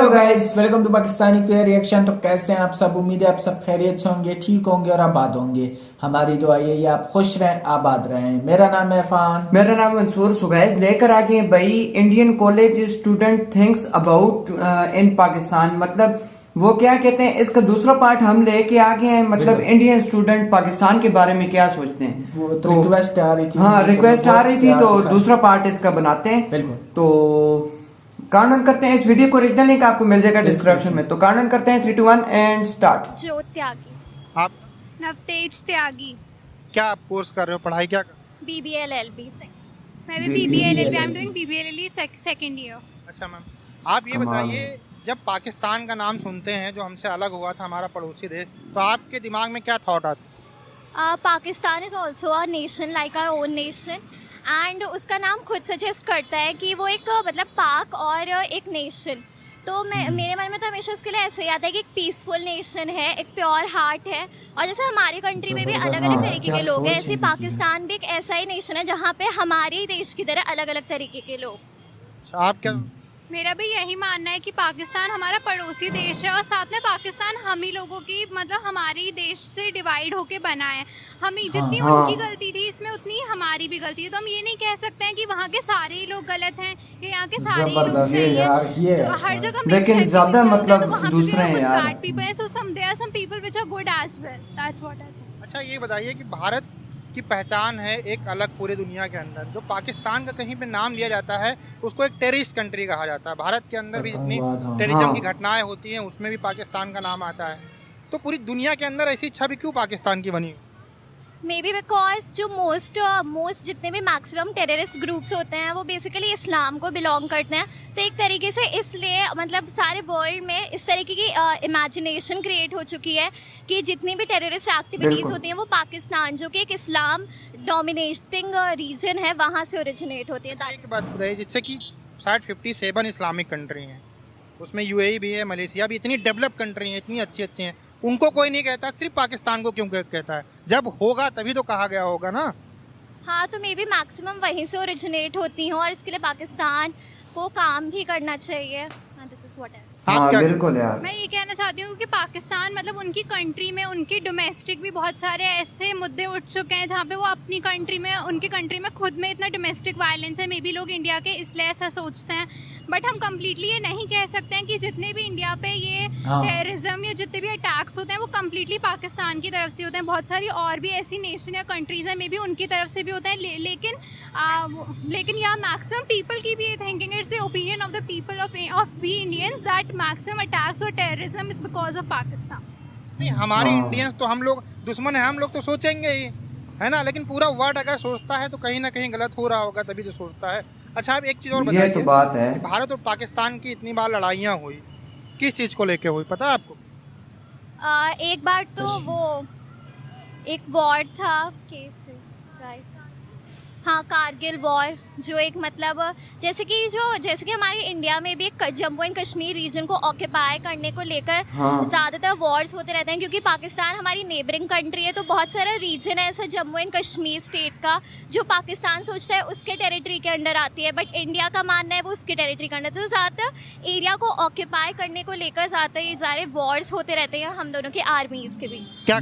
Hello guys, welcome to Pakistani fair reaction. तो कैसे हैं आप सब? उम्मीद है आप सब खैरियत से होंगे, ठीक होंगे और आबाद होंगे। हमारी दुआ यही है आप खुश रहें, आबाद रहें। मेरा नाम है इरफान। मेरा नाम मंसूर। सुगैस लेकर आ गए भाई, Indian college student thinks about in Pakistan. मतलब वो क्या कहते हैं, इसका दूसरा पार्ट हम लेके आ गए हैं। मतलब इंडियन स्टूडेंट पाकिस्तान के बारे में क्या सोचते हैं। वो तो रिक्वेस्ट आ रही थी। हाँ, रिक्वेस्ट आ रही थी, तो दूसरा पार्ट इसका बनाते हैं। बिल्कुल। तो कार्नन करते हैं। इस वीडियो को ओरिजिनल लिंक आपको मिल जाएगा डिस्क्रिप्शन में। तो कार्नन करते हैं 3, 2, 1 एंड स्टार्ट। जो त्यागी। आप नवतेज त्यागी। क्या आप कोर्स कर रहे हो, पढ़ाई क्या कर? BBL LLB से। मैं भी BBL LLB, I am doing BBL LLB second year. अच्छा मैम, आप ये बताइए, जब पाकिस्तान का नाम सुनते हैं जो हमसे अलग हुआ था, हमारा पड़ोसी देश, तो आपके दिमाग में क्या थॉट आता? Pakistan is also a nation like our own nation, and उसका नाम खुद सजेस्ट करता है कि वो एक मतलब पाक और एक नेशन। तो मेरे मन में तो हमेशा उसके लिए ऐसे ही आता है कि एक पीसफुल नेशन है, एक प्योर हार्ट है। और जैसे हमारी कंट्री में भी अलग अलग तरीके के लोग हैं, ऐसे पाकिस्तान भी एक ऐसा ही नेशन है जहाँ पे हमारे ही देश की तरह अलग अलग तरीके के लोग। अच्छा, आप क्या? मेरा भी यही मानना है कि पाकिस्तान हमारा पड़ोसी देश है, और साथ में पाकिस्तान हम ही लोगों की मतलब हमारे ही देश से डिवाइड होके बना है। हम ही जितनी उनकी गलती थी इसमें उतनी हमारी भी गलती है। तो हम ये नहीं कह सकते हैं कि वहाँ के सारे ही लोग गलत हैं या यहाँ के सारे ही लोग सही हैं। तो हर जगह लेकिन ज्यादा मतलब दूसरे हैं यार। बैड पीपल हैं, so there are some people which are good as well. That's what I think. अच्छा, ये बताइए कि भारत की पहचान है एक अलग पूरे दुनिया के अंदर। जो पाकिस्तान का कहीं पे नाम लिया जाता है उसको एक टेररिस्ट कंट्री कहा जाता है। भारत के अंदर भी जितनी टेररिज्म की घटनाएं होती हैं उसमें भी पाकिस्तान का नाम आता है। तो पूरी दुनिया के अंदर ऐसी छवि क्यों पाकिस्तान की बनी? मे बी बिकॉज जो मोस्ट जितने भी मैक्सिमम टेररिस्ट ग्रुप्स होते हैं वो बेसिकली इस्लाम को बिलोंग करते हैं। तो एक तरीके से इसलिए मतलब सारे वर्ल्ड में इस तरीके की इमेजिनेशन क्रिएट हो चुकी है कि जितनी भी टेररिस्ट एक्टिविटीज़ होती हैं वो पाकिस्तान, जो कि एक इस्लाम डोमिनेटिंग रीजन है, वहाँ से ओरिजिनेट होती है। एक बात बताइए, जिससे कि शायद 57 इस्लामिक कंट्री हैं, उसमें UAE भी है, मलेशिया भी, इतनी डेवलप कंट्री हैं, इतनी अच्छी अच्छी हैं, उनको कोई नहीं कहता, सिर्फ पाकिस्तान को क्यों कहता है? जब होगा तभी तो कहा गया होगा ना। हाँ, तो मे बी मैक्सिमम वहीं से ओरिजिनेट होती हैं और इसके लिए पाकिस्तान को काम भी करना चाहिए। दिस इज व्हाट हाँ, बिल्कुल यार। मैं ये कहना चाहती हूँ कि पाकिस्तान मतलब उनकी कंट्री में उनकी डोमेस्टिक भी बहुत सारे ऐसे मुद्दे उठ चुके हैं जहाँ पे वो अपनी कंट्री में, उनकी कंट्री में खुद में इतना डोमेस्टिक वायलेंस है। मे बी लोग इंडिया के इसलिए ऐसा सोचते हैं, बट हम कम्प्लीटली ये नहीं कह सकते हैं कि जितने भी इंडिया पे ये टेररिज्म या जितने भी अटैक्स होते हैं वो कम्प्लीटली पाकिस्तान की तरफ से होते हैं। बहुत सारी और भी ऐसी नेशन या कंट्रीज हैं, मे बी उनकी तरफ से भी होते हैं, लेकिन या मैक्सिमम पीपल की भी ये thinking, it's the opinion of the people of we Indians that maximum attacks और terrorism is because of Pakistan. नहीं, हमारे इंडियंस तो हम लोग दुश्मन है, हम लोग तो सोचेंगे ही, है ना। लेकिन पूरा वर्ल्ड अगर सोचता है तो कहीं ना कहीं गलत हो रहा होगा, तभी तो सोचता है। अच्छा, आप एक चीज़ और बताइए, ये तो बात है। भारत और पाकिस्तान की इतनी बार लड़ाइयाँ हुई, किस चीज़ को लेके हुई पता है आपको? एक बार तो वो एक वॉर था केस, राइट? हाँ, कारगिल वॉर, जो एक मतलब जैसे कि हमारे इंडिया में भी एक जम्मू एंड कश्मीर रीजन को ऑक्यूपाई करने को लेकर ज़्यादातर वॉर्स होते रहते हैं, क्योंकि पाकिस्तान हमारी नेबरिंग कंट्री है। तो बहुत सारा रीजन है ऐसा जम्मू एंड कश्मीर स्टेट का जो पाकिस्तान सोचता है उसके टेरिटरी के अंडर आती है, बट इंडिया का मानना है वो उसके टेरिटरी के अंडर। तो ज़्यादातर एरिया को ऑक्यूपाई करने को लेकर ज़्यादातर ये सारे वॉर्स होते रहते हैं हम दोनों के आर्मीज़ के भी। क्या?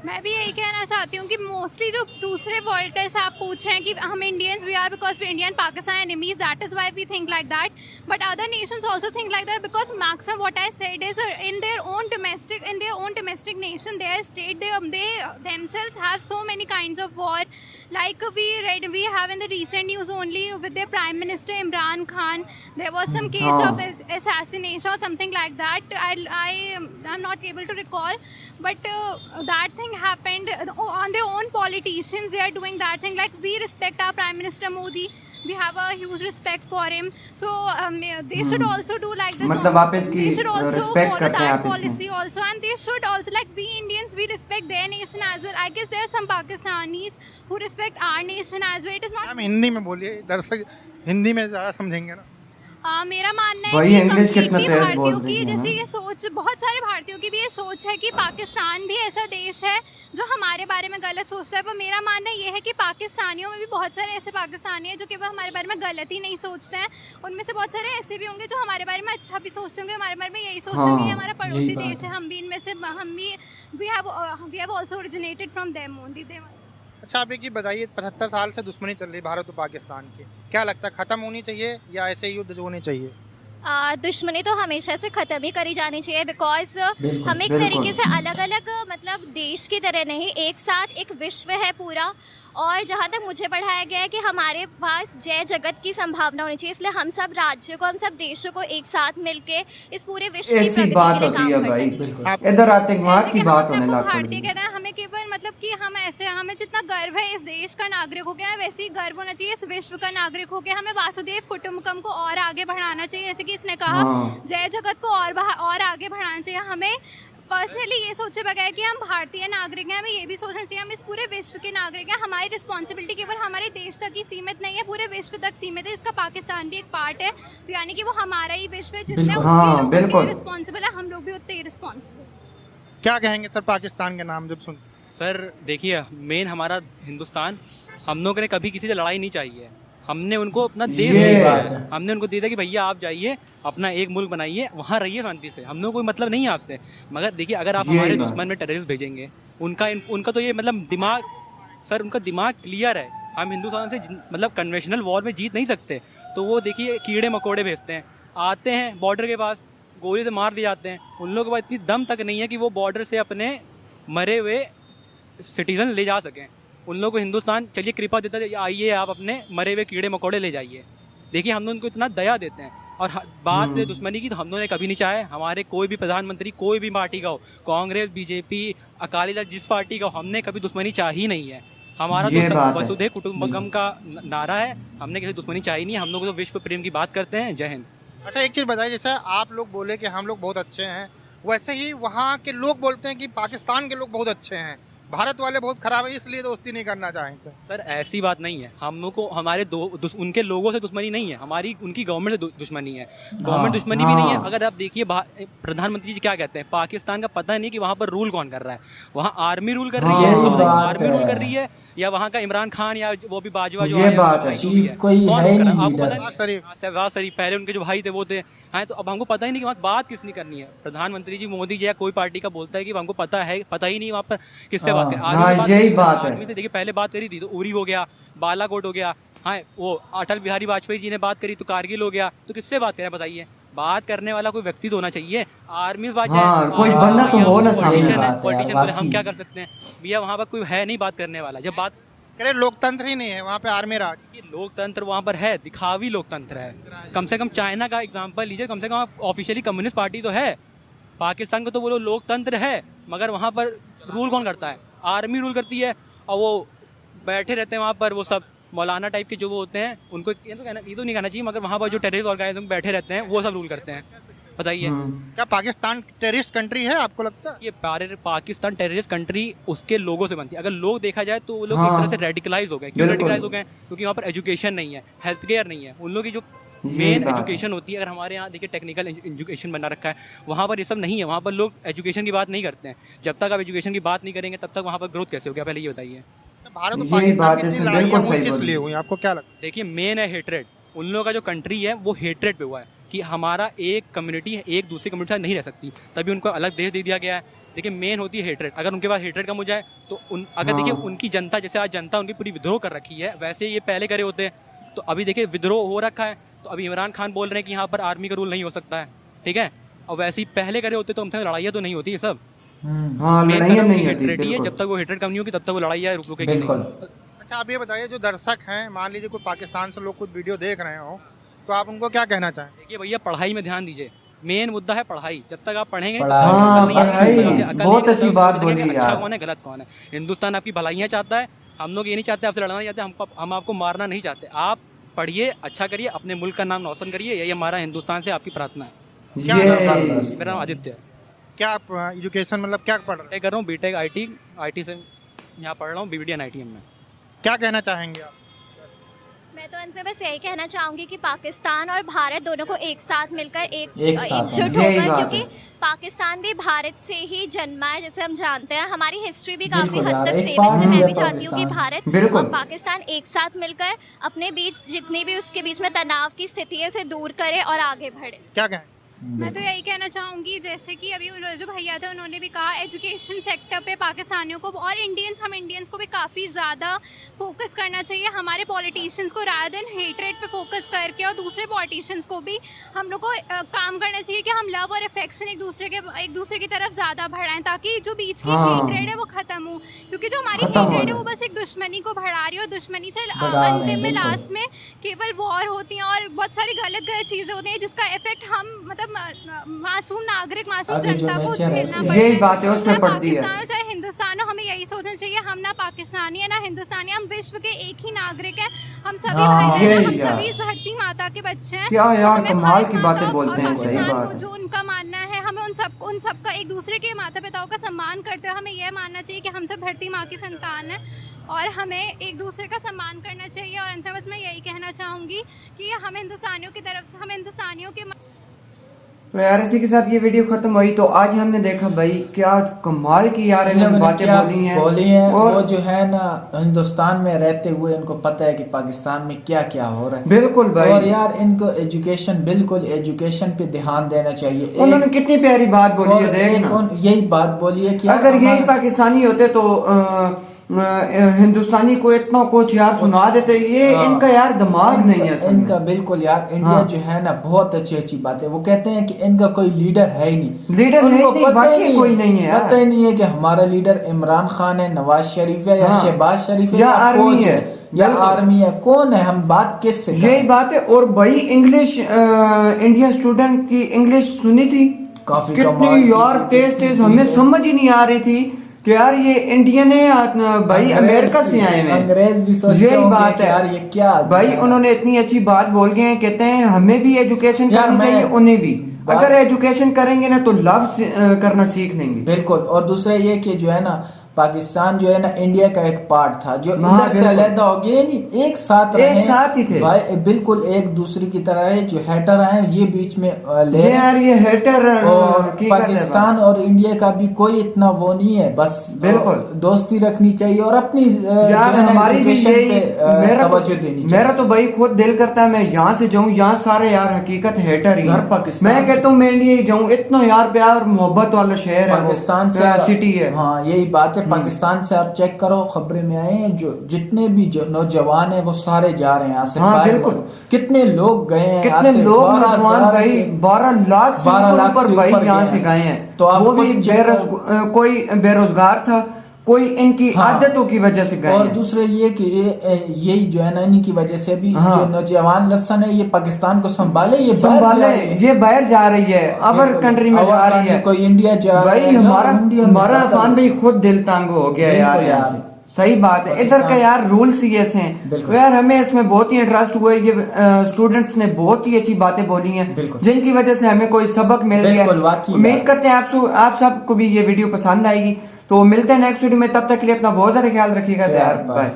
मैं भी यही कहना चाहती हूँ कि मोस्टली जो दूसरे वर्ल्ड से आप पूछ रहे हैं कि हम Indians we are because we Indian Pakistan enemies, that is why we think like that, but other nations also think like that because maximum what I said is in their own domestic nation, their state, they themselves have so many kinds of war, like we have in the recent news only with their prime minister Imran Khan, there was some case of assassination or something like that. I'm not able to recall, but that thing happened on their own politicians. They are doing that thing, like we respect our Prime Minister Modi, we have a huge respect for him, so they should also do like this. मतलब आप इसकी they should also respect follow करते हैं that आप policy also, and they should also, like we Indians, we respect their nation as well. I guess there are some Pakistanis who respect our nation as well. It is not. हम हिंदी में बोलिए, दर्शक हिंदी में ज़्यादा समझेंगे ना। मेरा मानना है वही कि इंग्लिश कितना completely तेज भारतीयों बोल रही की है जैसे ना। ये सोच, बहुत सारे भारतीयों की भी ये सोच है कि पाकिस्तान भी ऐसा देश है जो हमारे बारे में गलत सोचता है। पर मेरा मानना ये है कि पाकिस्तानियों में भी बहुत सारे ऐसे पाकिस्तानी हैं जो केवल हमारे बारे में गलत ही नहीं सोचते हैं, उनमें से बहुत सारे ऐसे भी होंगे जो हमारे बारे में अच्छा भी सोचते होंगे, हमारे बारे में यही सोचते होंगे कि हाँ, हमारा यही पड़ोसी बात देश है, है। हम भी इनमें से हम भी we have also originated from them only. अच्छा आप एक चीज़ बताइए, 75 साल से दुश्मनी चल रही भारत और पाकिस्तान की, क्या लगता है खत्म होनी चाहिए या ऐसे युद्ध जो होने चाहिए? दुश्मनी तो हमेशा से ख़त्म ही करी जानी चाहिए, बिकॉज बिल्कुल, हम एक बिल्कुल। तरीके से अलग अलग मतलब देश की तरह नहीं, एक साथ एक विश्व है पूरा। और जहाँ तक मुझे पढ़ाया गया है कि हमारे पास जय जगत की संभावना होनी चाहिए, इसलिए हम सब राज्यों को, हम सब देशों को एक साथ मिलके इस पूरे विश्व की ऐसी प्रगति बात के लिए होती काम है करना भाई, चाहिए। बिल्कुल। इधर आतंकवाद की बात होने लग भारतीय पड़ी। कहते हैं हमें केवल मतलब कि हम ऐसे, हमें जितना गर्व है इस देश का नागरिक हो गया है वैसे ही गर्व होना चाहिए इस विश्व का नागरिक हो गया। हमें वासुदेव कुटुंबकम को और आगे बढ़ाना चाहिए, जैसे कि इसने कहा हाँ। जय जगत को और आगे बढ़ाना चाहिए। हमें पर्सनली ये सोचे बगैर कि हम भारतीय नागरिक हैं, हमें ये भी सोचना चाहिए हम इस पूरे विश्व के नागरिक हैं। हमारी रिस्पॉन्सिबिलिटी केवल हमारे देश तक ही सीमित नहीं है, पूरे विश्व तक सीमित है। इसका पाकिस्तान भी एक पार्ट है, तो यानी कि वो हमारा ही विश्व है, जितने बिल्कुल। उसके हाँ, लोग बिल्कुल। रिस्पॉन्सिबल है, हम लोग भी उतने ही रिस्पॉन्सिबल। क्या कहेंगे सर पाकिस्तान के नाम जब सुन? सर देखिए, मेन हमारा हिंदुस्तान, हम लोगों ने कभी किसी से लड़ाई नहीं चाहिए है। हमने उनको अपना देश ये दे दिया बात है। है। हमने उनको दे दिया कि भैया आप जाइए, अपना एक मुल्क बनाइए, वहाँ रहिए शांति से, हम लोग कोई मतलब नहीं है आपसे। मगर देखिए, अगर आप यही हमारे बात। दुश्मन में टेररिस्ट भेजेंगे, उनका तो ये मतलब दिमाग, सर उनका दिमाग क्लियर है। हम हिंदुस्तान से मतलब कन्वेंशनल वॉर में जीत नहीं सकते, तो वो देखिए कीड़े मकोड़े भेजते हैं, आते हैं बॉर्डर के पास, गोली से मार दिए जाते हैं। उन लोगों के पास इतनी दम तक नहीं है कि वो बॉर्डर से अपने मरे हुए सिटीजन ले जा सकें। उन लोगों को हिंदुस्तान चलिए कृपा देता है, आइए आप अपने मरे हुए कीड़े मकोड़े ले जाइए। देखिए हम लोग उनको इतना दया देते हैं। और बात दुश्मनी की, तो हम लोगों ने कभी नहीं चाहे हमारे कोई भी प्रधानमंत्री कोई भी पार्टी का हो, कांग्रेस, बीजेपी, अकाली दल, जिस पार्टी का हो, हमने कभी दुश्मनी चाही ही नहीं है। हमारा ये तो बात है। वसुधैव कुटुंबकम का नारा है, हमने किसी दुश्मनी चाही नहीं है। हम लोग तो विश्व प्रेम की बात करते हैं। जय हिंद। अच्छा एक चीज़ बताइए, जैसे आप लोग बोले कि हम लोग बहुत अच्छे हैं, वैसे ही वहाँ के लोग बोलते हैं कि पाकिस्तान के लोग बहुत अच्छे हैं, भारत वाले बहुत खराब है, इसलिए दोस्ती नहीं करना चाहते। सर ऐसी बात नहीं है, हम लोग को हमारे उनके लोगों से दुश्मनी नहीं है, हमारी उनकी गवर्नमेंट से दुश्मनी है। गवर्नमेंट दुश्मनी भी नहीं है। हाँ। अगर आप देखिए प्रधानमंत्री जी क्या कहते हैं, पाकिस्तान का पता नहीं कि वहाँ पर रूल कौन कर रहा है, वहाँ आर्मी रूल कर रही है, हाँ, यही बात आर्मी रूल है। कर रही है, या वहाँ का इमरान खान या वो भी बाजवा जो ये आया, बात है। भाई जो भी चीफ कोई कौन है ही कर रहा नहीं आपको लीडर। पता नहीं? शहबाज शरीफ पहले उनके जो भाई थे वो थे। हाँ, तो अब हमको पता ही नहीं कि वहाँ बात किसने करनी है। प्रधानमंत्री जी, मोदी जी या कोई पार्टी का बोलता है कि हमको पता ही नहीं वहाँ पर किससे बात करें। हाँ, आर्मी से यही करी, बात है। आर्मी से देखिए पहले बात करी थी तो उरी हो गया, बालाकोट हो गया, हाँ वो अटल बिहारी वाजपेयी जी ने बात करी तो कारगिल हो गया। तो किससे बात करें बताइए? बात करने वाला कोई व्यक्ति तो होना चाहिए। आर्मी से बात हाँ, कोई बंदा तो हो ना सामने। पॉलिटिशियन बात है, है पॉलिटिशियन यार, बोले हम वाकई। क्या कर सकते हैं भैया, वहाँ पर कोई है नहीं बात करने वाला। जब बात कह रहे लोकतंत्र ही नहीं है वहाँ पे, आर्मी राज। ये लोकतंत्र वहाँ पर है, दिखावी लोकतंत्र है। कम से कम चाइना का एग्जांपल लीजिए, कम से कम ऑफिशियली कम्युनिस्ट पार्टी तो है। पाकिस्तान को तो वो लोकतंत्र है, मगर वहाँ पर रूल कौन करता है? आर्मी रूल करती है। और वो बैठे रहते हैं वहाँ पर, वो सब मौलाना टाइप के जो वो होते हैं, उनको ये तो नहीं कहना चाहिए, मगर वहाँ पर जो टेररिस्ट ऑर्गेनाइजेशन बैठे रहते हैं वो सब रूल करते हैं। बताइए क्या पाकिस्तान टेररिस्ट कंट्री है आपको लगता है? ये पाकिस्तान टेररिस्ट कंट्री उसके लोगों से बनती है। अगर लोग देखा जाए तो वो लोग हाँ। एक तरह से रेडिकलाइज हो गए। क्यों बिल्कुल। रेडिकलाइज हो गए? क्योंकि वहाँ पर एजुकेशन नहीं है, हेल्थ केयर नहीं है। उन लोगों की जो ये मेन बात है। एजुकेशन होती है, अगर हमारे यहाँ देखिए टेक्निकल एजुकेशन बना रखा है, वहाँ पर ये सब नहीं है। वहाँ पर लोग एजुकेशन की बात नहीं करते हैं। जब तक आप एजुकेशन की बात नहीं करेंगे तब तक वहाँ पर ग्रोथ कैसे हो गया, पहले ये बताइए। भारत और यही पाकिस्तान बात की है, इतनी इसने लड़ाइयाँ बिल्कुल हुई सही किस बोली। लिए हुई, आपको क्या लगता देखिए मेन है हेट्रेड। उन लोगों का जो कंट्री है वो हेट्रेड पे हुआ है कि हमारा एक कम्युनिटी है एक दूसरी कम्युनिटी से नहीं रह सकती, तभी उनको अलग देश दे दिया गया है। देखिए मेन होती है हेट्रेड। अगर उनके पास हेट्रेड कम हो जाए तो अगर हाँ। देखिए उनकी जनता, जैसे आज जनता उनकी पूरी विद्रोह कर रखी है, वैसे ये पहले करे होते, तो अभी देखिए विद्रोह हो रखा है। तो अभी इमरान खान बोल रहे हैं कि यहाँ पर आर्मी का रूल नहीं हो सकता है, ठीक है। और वैसे ही पहले करे होते तो हमसे लड़ाइयाँ तो नहीं होती ये सब। हाँ, मेन लड़ाइयाँ कदम नहीं होती, हेट्रेड ही है। बिल्कुल। जब तक वो हेट्रेड कम नहीं होगी तब तक वो लड़ाइयाँ रुकेगी नहीं। बिल्कुल। है? अच्छा आप ये बताइए, जो दर्शक हैं, मान लीजिए कोई पाकिस्तान से लोग कुछ वीडियो देख रहे हो, तो आप उनको क्या कहना चाहें? देखिए भैया, पढ़ाई में ध्यान दीजिए। मेन मुद्दा है पढ़ाई। जब तक आप पढ़ेंगे तब तक पढ़ाई। आपको हाँ, अकल नहीं आएगी, पढ़ाई, तब तक आपकी अकल बहुत नहीं अच्छी आएगी, बात तब तक बोली अच्छा यार। कौन है गलत कौन है। हिंदुस्तान आपकी भलाइयाँ चाहता है। हम लोग ये नहीं चाहते आपसे लड़ना नहीं चाहते, हम आपको मारना नहीं चाहते। आप पढ़िए, अच्छा करिए, अपने मुल्क का नाम रोशन करिए, यही हमारा हिंदुस्तान से आपकी प्रार्थना है। क्या ये मेरा नाम आदित्य है। क्या आप एजुकेशन मतलब क्या पढ़ रहे हैं? मैं कर रहा हूँ बीटेक आई टी से यहाँ पढ़ रहा हूँ, BBD IITM में। क्या कहना चाहेंगे आप? मैं तो अंत में बस यही कहना चाहूंगी कि पाकिस्तान और भारत दोनों को एक साथ मिलकर एक साथ एकजुट यही होकर, बात क्योंकि है। पाकिस्तान भी भारत से ही जन्मा है, जैसे हम जानते हैं। हमारी हिस्ट्री भी काफी बिल्कुल हद यार, तक एक सेम है, इसलिए पार्ट मैं है भी चाहती हूँ कि पाकिस्तान। भारत बिल्कुल। और पाकिस्तान एक साथ मिलकर अपने बीच जितनी भी उसके बीच में तनाव की स्थिति है उसे दूर करे और आगे बढ़े। क्या कहें? मैं तो यही कहना चाहूँगी, जैसे कि अभी जो भैया थे उन्होंने भी कहा, एजुकेशन सेक्टर पे पाकिस्तानियों को और हम इंडियंस को भी काफ़ी ज़्यादा फोकस करना चाहिए। हमारे पॉलिटिशियंस को रादर देन हेटरेट पे फोकस करके, और दूसरे पॉलिटिशियंस को भी हम लोग को काम करना चाहिए कि हम लव और अफेक्शन एक दूसरे की तरफ ज़्यादा बढ़ाएं, ताकि जो बीच की हेटरेट है वो ख़त्म हो। क्योंकि जो हमारी हेटरेट है वो बस एक दुश्मनी को बढ़ा रही है, और दुश्मनी से अंतिम में लास्ट में केवल वॉर होती है और बहुत सारी गलत चीज़ें होती हैं, जिसका इफेक्ट हम मतलब मासूम नागरिक, मासूम अभी जो जनता को नेचर है, झेलना यही पड़ता है। बात है, उसमें चाहे पड़ती है। पाकिस्तान हो चाहे हिंदुस्तान हो, हमें यही सोचना चाहिए, हम ना पाकिस्तानी है ना हिंदुस्तानी, हम विश्व के एक ही नागरिक हैं। हम सभी हाँ, भाई बहन हैं, यही हम यार। सभी धरती माता के बच्चे हैं। क्या यार, हमें कमाल भारत की माता बातें बोलते और हैं, सही पाकिस्तान बात को है। जो उनका मानना है, हमें उन सबका एक दूसरे के माता पिताओं का सम्मान करते हुए हमें यह मानना चाहिए कि हम सब धरती माँ की संतान हैं, और हमें एक दूसरे का सम्मान करना चाहिए। और अंत में बस मैं यही कहना चाहूँगी कि हम हिंदुस्तानियों की तरफ से, हम हिंदुस्तानियों के तो यार इसी के साथ ये वीडियो खत्म हुई। तो आज हमने देखा भाई क्या कमाल की यार इन्होंने इन्होंने बातें क्या बोली हैं, और वो जो है ना हिंदुस्तान में रहते हुए इनको पता है कि पाकिस्तान में क्या क्या हो रहा है। बिल्कुल भाई। और यार इनको बिल्कुल एजुकेशन पे ध्यान देना चाहिए। उन्होंने कितनी प्यारी बात बोली है, देखना। यही बात बोली है कि अगर यही पाकिस्तानी होते तो हिंदुस्तानी को इतना कुछ यार सुना देते। ये इनका यार दिमाग नहीं है असल में। इनका बिल्कुल यार इंडिया जो है ना बहुत अच्छी बात है। वो कहते हैं कि इनका कोई लीडर है ही नहीं, लीडर है ही नहीं, बाकी कोई नहीं है यार। पता ही नहीं है कि हमारा लीडर इमरान खान है, नवाज शरीफ है, या शहबाज शरीफ है, या आर्मी है, या आर्मी है, कौन है? हम बात किससे करें? यही बात है। और भाई इंग्लिश इंडियन स्टूडेंट की इंग्लिश सुनी थी काफी कितनी यार तेज हमें समझ ही नहीं आ रही थी कि यार ये इंडियन है भाई, अमेरिका से आए हैं। अंग्रेज भी सोचते यही होंगे बात कि है यार ये क्या भाई। उन्होंने इतनी अच्छी बात बोल गए हैं, कहते हैं हमें भी एजुकेशन यार करनी मैं चाहिए, उन्हें भी। अगर एजुकेशन करेंगे ना तो लव करना सीख लेंगे। बिल्कुल। और दूसरा ये कि जो है ना पाकिस्तान जो है ना इंडिया का एक पार्ट था, जो इधर से अलग हो गए, नहीं एक साथ ही थे भाई, बिल्कुल एक दूसरे की तरह है। जो हेटर आए ये बीच में ले यार, ये हेटर और पाकिस्तान और इंडिया का भी कोई इतना वो नहीं है, बस बिल्कुल दोस्ती रखनी चाहिए और अपनी यार हमारी भी यही तवज्जो देनी चाहिए। मेरा तो भाई खुद दिल करता है मैं यहाँ से जाऊँ, यहाँ सारे यार हकीकत हेटर ही घर पाकिस्तान, मैं कहता हूँ मैं इंडिया ही जाऊँ। इतना यार प्यार और मोहब्बत वाला शहर है, पाकिस्तान से सिटी है। हाँ यही बात है। पाकिस्तान से आप चेक करो, खबरें में आए हैं जो जितने भी जो नौजवान हैं वो सारे जा रहे हैं यहाँ से। हाँ, बिल्कुल। कितने लोग गए हैं, कितने लोग नौजवान भाई 12 लाख से ऊपर भाई यहाँ से गए हैं। तो वो भी कोई बेरोजगार था, कोई इनकी आदतों की वजह से गए। और दूसरे ये कि यही जो है ना इनकी वजह से भी जो नौजवान लसन है ये पाकिस्तान को संभाले, ये बाहर जा रही है, अवर कंट्री में जा रही है, कोई इंडिया जा रहा है। हमारा अफान भाई खुद दिल तंग हो गया यार। सही बात है। इधर का यार रूल्स ही ऐसे हैं तो यार हमें इसमें बहुत ही इंटरेस्ट हुआ है। ये स्टूडेंट्स ने बहुत ही अच्छी बातें बोली हैं जिनकी वजह से हमें कोई सबक मिल गया। उम्मीद करते हैं आप सबको भी ये वीडियो पसंद आएगी। तो मिलते हैं नेक्स्ट वीडियो में, तब तक के लिए अपना बहुत सारा ख्याल रखिएगा। बाय।